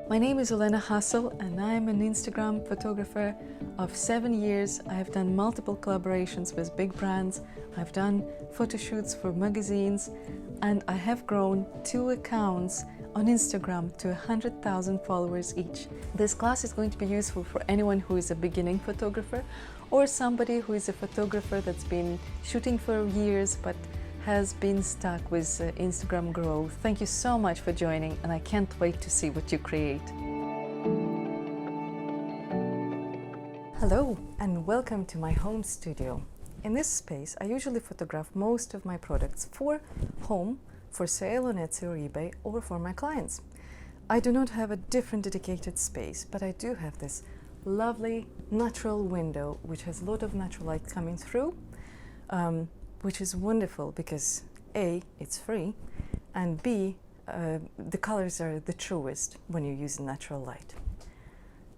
My name is Olena Hassell and I'm an Instagram photographer of 7 years. I have done multiple collaborations with big brands. I've done photo shoots for magazines and I have grown 2 accounts on Instagram to 100,000 followers each. This class is going to be useful for anyone who is a beginning photographer or somebody who is a photographer that's been shooting for years but has been stuck with Instagram growth. Thank you so much for joining and I can't wait to see what you create. Hello and welcome to my home studio. In this space I usually photograph most of my products for home, for sale on Etsy or eBay, or for my clients. I do not have a different dedicated space, but I do have this lovely natural window which has a lot of natural light coming through, which is wonderful because A, it's free, and B, the colors are the truest when you use natural light.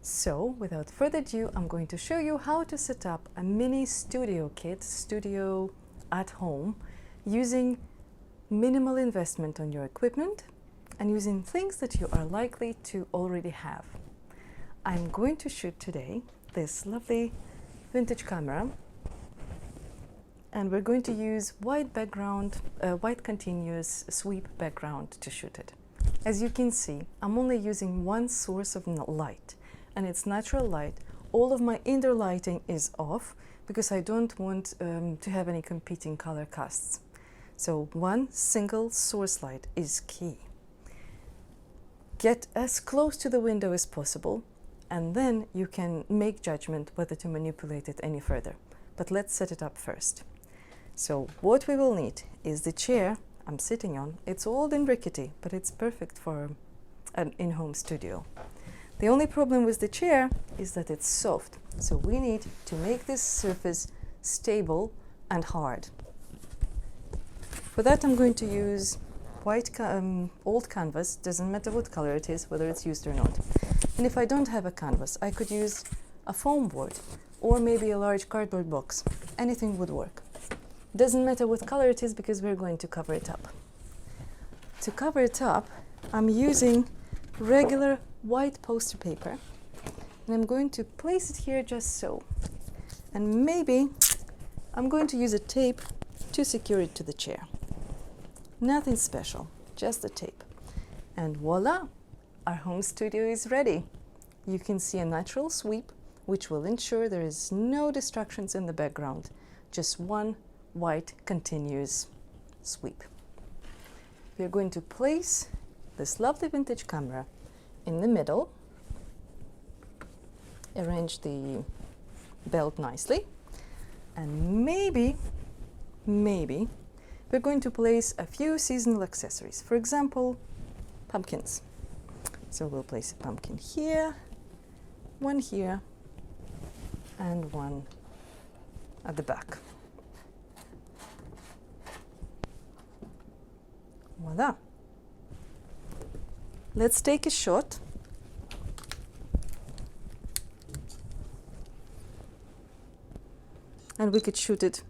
So, without further ado, I'm going to show you how to set up a mini studio kit, studio at home, using minimal investment on your equipment and using things that you are likely to already have. I'm going to shoot today this lovely vintage camera, and we're going to use white background, white continuous sweep background to shoot it. As you can see, I'm only using one source of light, and it's natural light. All of my indoor lighting is off because I don't want to have any competing color casts. So one single source light is key. Get as close to the window as possible, and then you can make judgment whether to manipulate it any further. But let's set it up first. So what we will need is the chair I'm sitting on. It's old and rickety, but it's perfect for an in-home studio. The only problem with the chair is that it's soft. So we need to make this surface stable and hard. For that I'm going to use white old canvas, doesn't matter what color it is, whether it's used or not. And if I don't have a canvas, I could use a foam board or maybe a large cardboard box. Anything would work. Doesn't matter what color it is because we're going to cover it up. To cover it up, I'm using regular white poster paper, and I'm going to place it here just so. And maybe I'm going to use a tape to secure it to the chair. Nothing special, just the tape. And voila, our home studio is ready. You can see a natural sweep, which will ensure there is no distractions in the background, just one white continuous sweep. We're going to place this lovely vintage camera in the middle, arrange the belt nicely, and maybe we're going to place a few seasonal accessories, for example, pumpkins. So we'll place a pumpkin here, and one at the back. Voila. Let's take a shot. And we could shoot it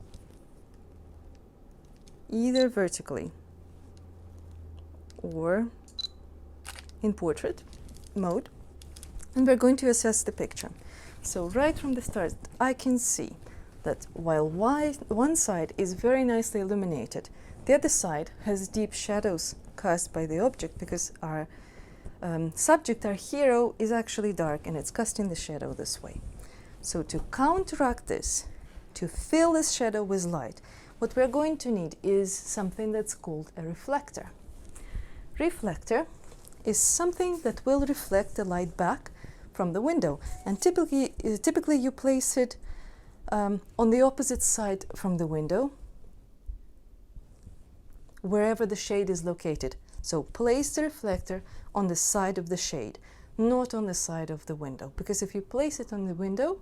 either vertically or in portrait mode. And we're going to assess the picture. So right from the start, I can see that while one side is very nicely illuminated, the other side has deep shadows cast by the object because our subject, our hero, is actually dark and it's casting the shadow this way. So to counteract this, to fill this shadow with light, what we're going to need is something that's called a reflector. Reflector is something that will reflect the light back from the window, and typically you place it on the opposite side from the window, wherever the shade is located. So place the reflector on the side of the shade, not on the side of the window, because if you place it on the window,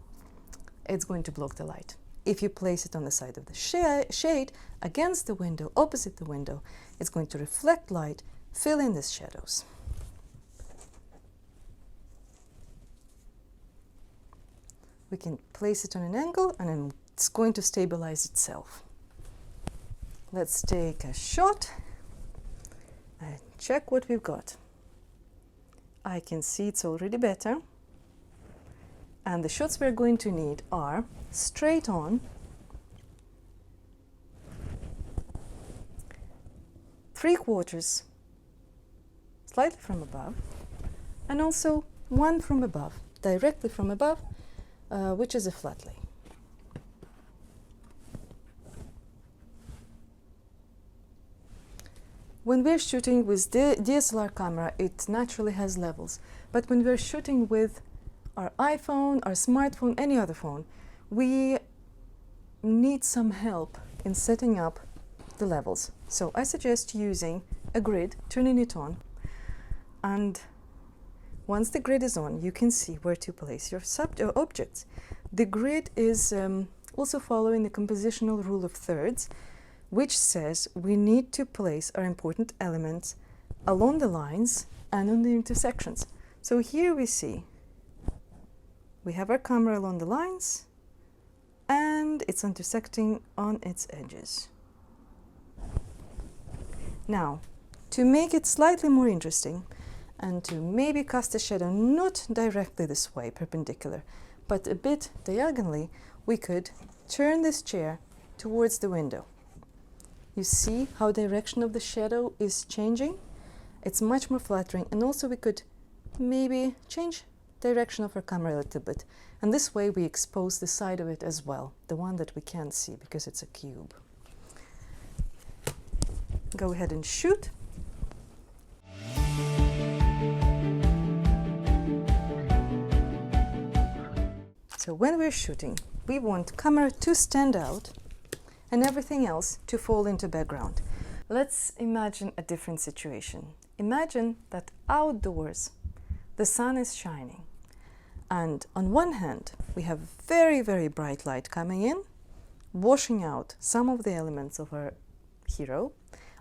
it's going to block the light. If you place it on the side of the shade, against the window, opposite the window, it's going to reflect light, fill in the shadows. We can place it on an angle and then it's going to stabilize itself. Let's take a shot and check what we've got. I can see it's already better. And the shots we're going to need are straight on, 3/4 slightly from above, and also one from above, directly from above, which is a flat lay. When we're shooting with the DSLR camera, it naturally has levels. But when we're shooting with our iPhone, our smartphone, any other phone, we need some help in setting up the levels. So I suggest using a grid, turning it on, and once the grid is on, you can see where to place your objects. The grid is also following the compositional rule of thirds, which says we need to place our important elements along the lines and on the intersections. So here we see we have our camera along the lines and it's intersecting on its edges. Now, to make it slightly more interesting and to maybe cast a shadow not directly this way, perpendicular, but a bit diagonally, we could turn this chair towards the window. You see how direction of the shadow is changing? It's much more flattering, and also we could maybe change direction of our camera a little bit, and this way we expose the side of it as well, the one that we can't see because it's a cube. Go ahead and shoot. So when we're shooting, we want camera to stand out and everything else to fall into background. Let's imagine a different situation. Imagine that outdoors the sun is shining, and on one hand we have very, very bright light coming in, washing out some of the elements of our hero.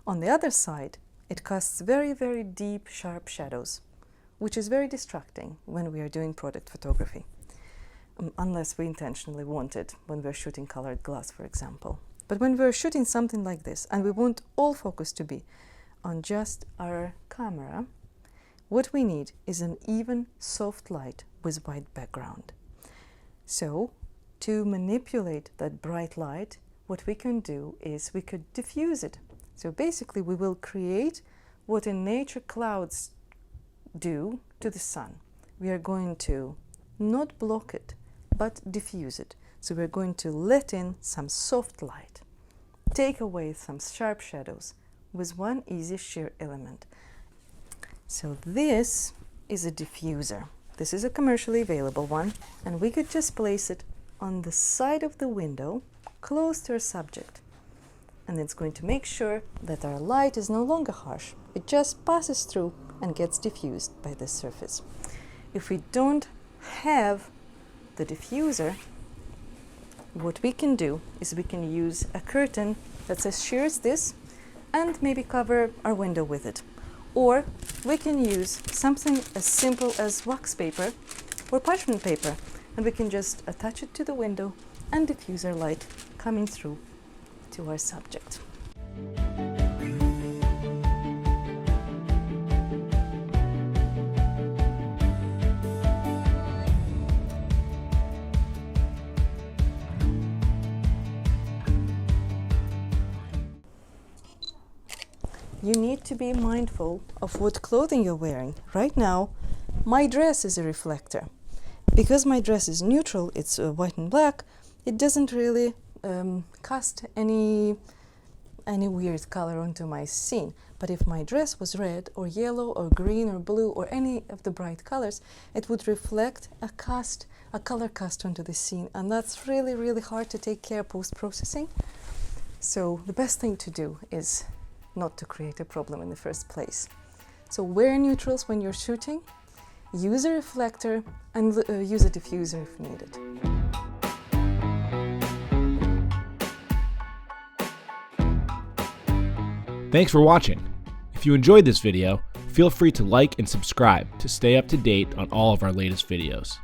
On the other side, it casts very, very deep, sharp shadows, which is very distracting when we are doing product photography, unless we intentionally want it when we're shooting colored glass, for example. But when we're shooting something like this and we want all focus to be on just our camera, what we need is an even soft light with white background. So to manipulate that bright light, what we can do is we could diffuse it. So basically we will create what in nature clouds do to the sun. We are going to not block it, but diffuse it. So we're going to let in some soft light, take away some sharp shadows with one easy sheer element. So this is a diffuser. This is a commercially available one, and we could just place it on the side of the window close to our subject. And it's going to make sure that our light is no longer harsh. It just passes through and gets diffused by this surface. If we don't have the diffuser, what we can do is we can use a curtain that says shears this and maybe cover our window with it. Or we can use something as simple as wax paper or parchment paper, and we can just attach it to the window and diffuse our light coming through to our subject. You need to be mindful of what clothing you're wearing. Right now, my dress is a reflector. Because my dress is neutral, it's white and black, it doesn't really cast any weird color onto my scene. But if my dress was red or yellow or green or blue or any of the bright colors, it would reflect a color cast onto the scene, and that's really, really hard to take care of post-processing. So the best thing to do is not to create a problem in the first place. So wear neutrals when you're shooting, use a reflector, and use a diffuser if needed. Thanks for watching. If you enjoyed this video, feel free to like and subscribe to stay up to date on all of our latest videos.